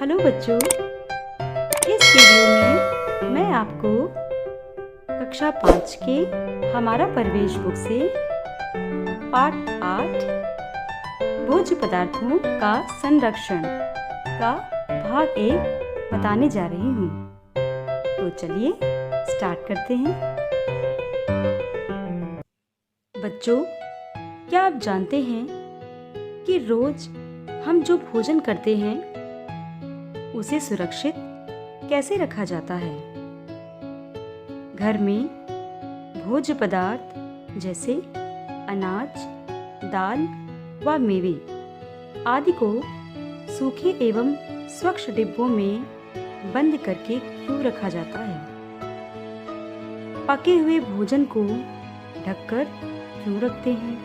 Hello बच्चों, इस video में मैं आपको कक्षा 5 के हमारा परिवेश बुक से पाठ 8 भोज्य पदार्थों का संरक्षण का भाग 1 बताने जा रही हूँ। तो चलिए स्टार्ट करते हैं। बच्चों, क्या आप जानते हैं कि रोज हम जो भोजन करते हैं उसे सुरक्षित कैसे रखा जाता है? घर में भोज्य पदार्थ जैसे अनाज, दाल व मेवे आदि को सूखे एवं स्वच्छ डिब्बों में बंद करके क्यों रखा जाता है? पके हुए भोजन को ढककर क्यों रखते हैं?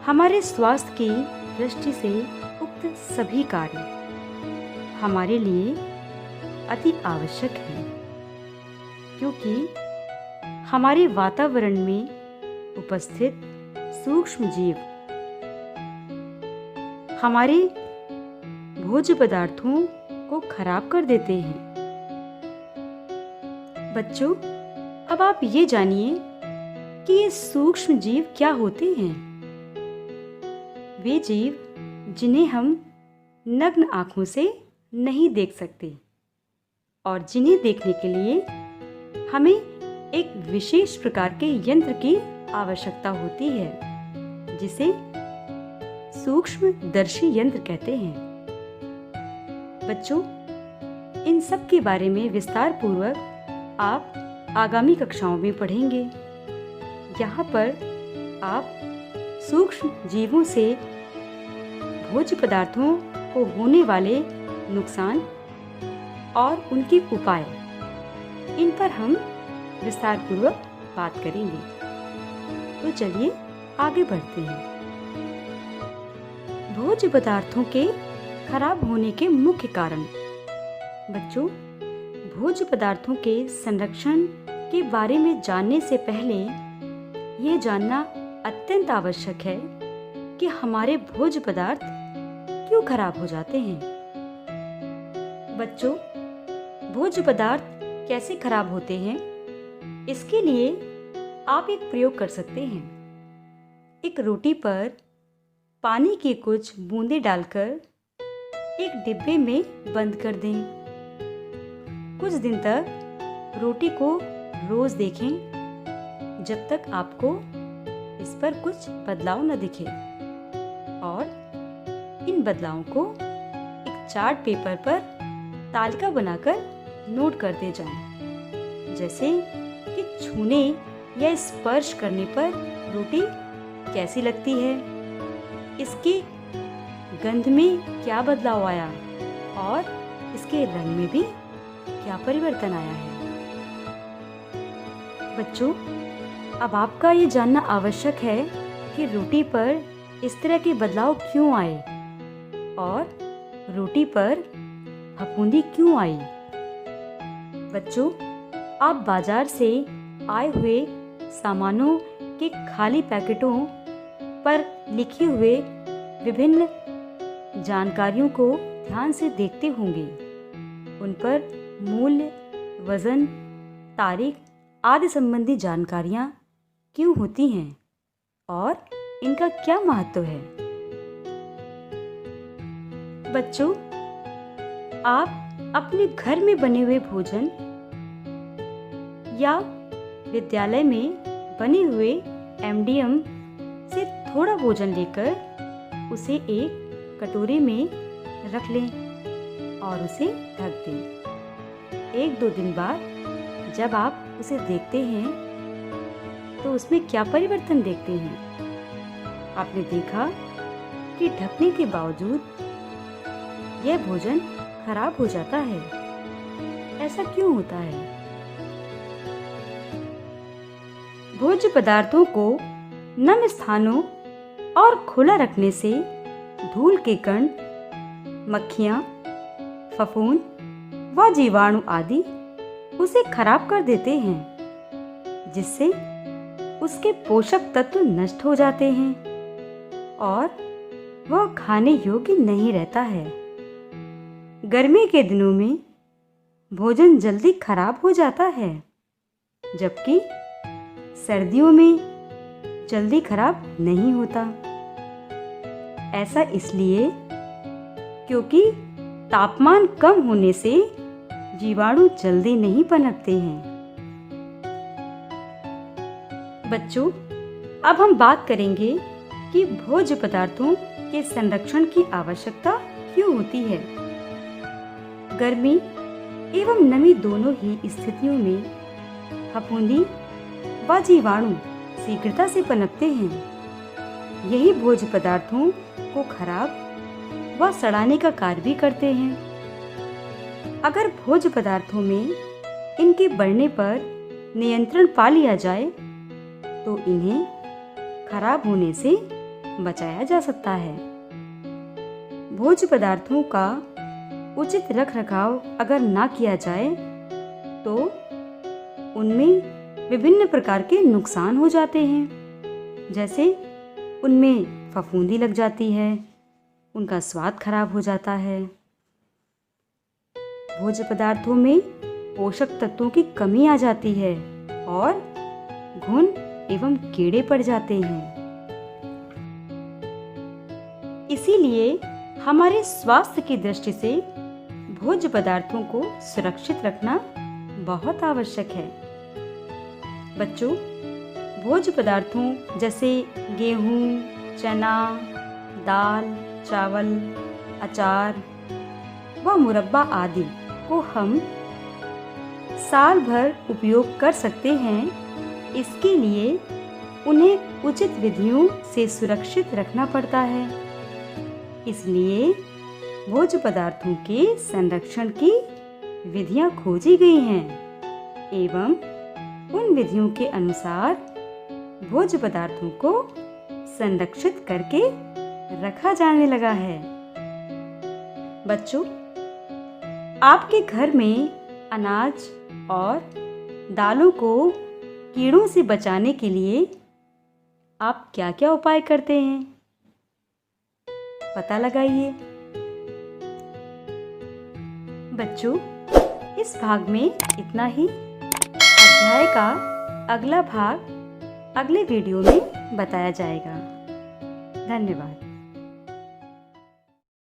हमारे स्वास्थ्य की दृष्टि से उक्त सभी कार्य हमारे लिए अति आवश्यक है, क्योंकि हमारे वातावरण में उपस्थित सूक्ष्म जीव हमारे भोज्य पदार्थों को खराब कर देते हैं। बच्चों, अब आप ये जानिए कि ये सूक्ष्म जीव क्या होते हैं। वे जीव जिन्हें हम नग्न आंखों से नहीं देख सकते और जिन्हें देखने के लिए हमें एक विशेष प्रकार के यंत्र की आवश्यकता होती है, जिसे सूक्ष्मदर्शी यंत्र कहते हैं। बच्चों, इन सब के बारे में विस्तार पूर्वक आप आगामी कक्षाओं में पढ़ेंगे। यहाँ पर आप सूक्ष्म जीवों से भोज्य पदार्थों को होने वाले नुकसान और उनके उपाय, इन पर हम विस्तार पूर्वक बात करेंगे। तो चलिए आगे बढ़ते हैं। भोज्य पदार्थों के खराब होने के मुख्य कारण। बच्चों, भोज्य पदार्थों के संरक्षण के बारे में जानने से पहले ये जानना अत्यंत आवश्यक है कि हमारे भोज्य पदार्थ क्यों खराब हो जाते हैं। बच्चों, भोज्य पदार्थ कैसे खराब होते हैं, इसके लिए आप एक प्रयोग कर सकते हैं। एक रोटी पर पानी की कुछ बूंदें डालकर एक डिब्बे में बंद कर दें। कुछ दिन तक रोटी को रोज देखें, जब तक आपको इस पर कुछ बदलाव न दिखे, और इन बदलावों को एक चार्ट पेपर पर तालिका बनाकर नोट करते जाएं। जैसे कि छूने या स्पर्श करने पर रोटी कैसी लगती है, इसकी गंध में क्या बदलाव आया और इसके रंग में भी क्या परिवर्तन आया है। बच्चों, अब आपका ये जानना आवश्यक है कि रोटी पर इस तरह के बदलाव क्यों आए और रोटी पर फफूंदी क्यों आई। बच्चों, आप बाजार से आए हुए सामानों के खाली पैकेटों पर लिखे हुए विभिन्न जानकारियों को ध्यान से देखते होंगे। उन पर मूल्य, वजन, तारीख आदि संबंधी जानकारियां क्यों होती हैं और इनका क्या महत्व है। बच्चों, आप अपने घर में बने हुए भोजन या विद्यालय में बने हुए एमडीएम से थोड़ा भोजन लेकर उसे एक कटोरे में रख लें और उसे ढक दें। 1-2 दिन बाद जब आप उसे देखते हैं तो उसमें क्या परिवर्तन देखते हैं? आपने देखा कि ढकने के बावजूद यह भोजन खराब हो जाता है। ऐसा क्यों होता है? भोज्य पदार्थों को नम स्थानों और खुला रखने से धूल के कण, मक्खियां, फफूंद व जीवाणु आदि उसे खराब कर देते हैं, जिससे उसके पोषक तत्व नष्ट हो जाते हैं और वह खाने योग्य नहीं रहता है। गर्मी के दिनों में भोजन जल्दी खराब हो जाता है, जबकि सर्दियों में जल्दी खराब नहीं होता। ऐसा इसलिए क्योंकि तापमान कम होने से जीवाणु जल्दी नहीं पनपते हैं। बच्चों, अब हम बात करेंगे कि भोज्य पदार्थों के संरक्षण की आवश्यकता क्यों होती है। गर्मी एवं नमी दोनों ही स्थितियों में फफूंदी व जीवाणु शीघ्रता से पनपते हैं। यही भोज्य पदार्थों को खराब व सड़ाने का कार्य भी करते हैं। अगर भोज्य पदार्थों में इनके बढ़ने पर नियंत्रण पा लिया जाए तो इन्हें खराब होने से बचाया जा सकता है। भोज्य पदार्थों का उचित रखरखाव अगर ना किया जाए तो उनमें विभिन्न प्रकार के नुकसान हो जाते हैं, जैसे उनमें फफूंदी लग जाती है, उनका स्वाद खराब हो जाता है। भोज्य पदार्थों में पोषक तत्वों की कमी आ जाती है और घुन एवं कीड़े पड़ जाते हैं। इसीलिए हमारे स्वास्थ्य की दृष्टि से भोज्य पदार्थों को सुरक्षित रखना बहुत आवश्यक है। बच्चों, भोज्य पदार्थों जैसे गेहूं, चना, दाल, चावल, अचार व मुरब्बा आदि को हम साल भर उपयोग कर सकते हैं। इसके लिए उन्हें उचित विधियों से सुरक्षित रखना पड़ता है। इसलिए भोज्य पदार्थों के संरक्षण की विधियां खोजी गई हैं एवं उन विधियों के अनुसार भोज्य पदार्थों को संरक्षित करके रखा जाने लगा है। बच्चों, आपके घर में अनाज और दालों को कीड़ों से बचाने के लिए आप क्या-क्या उपाय करते हैं? पता लगाइए। बच्चों, इस भाग में इतना ही। अध्याय का अगला भाग अगले वीडियो में बताया जाएगा। धन्यवाद।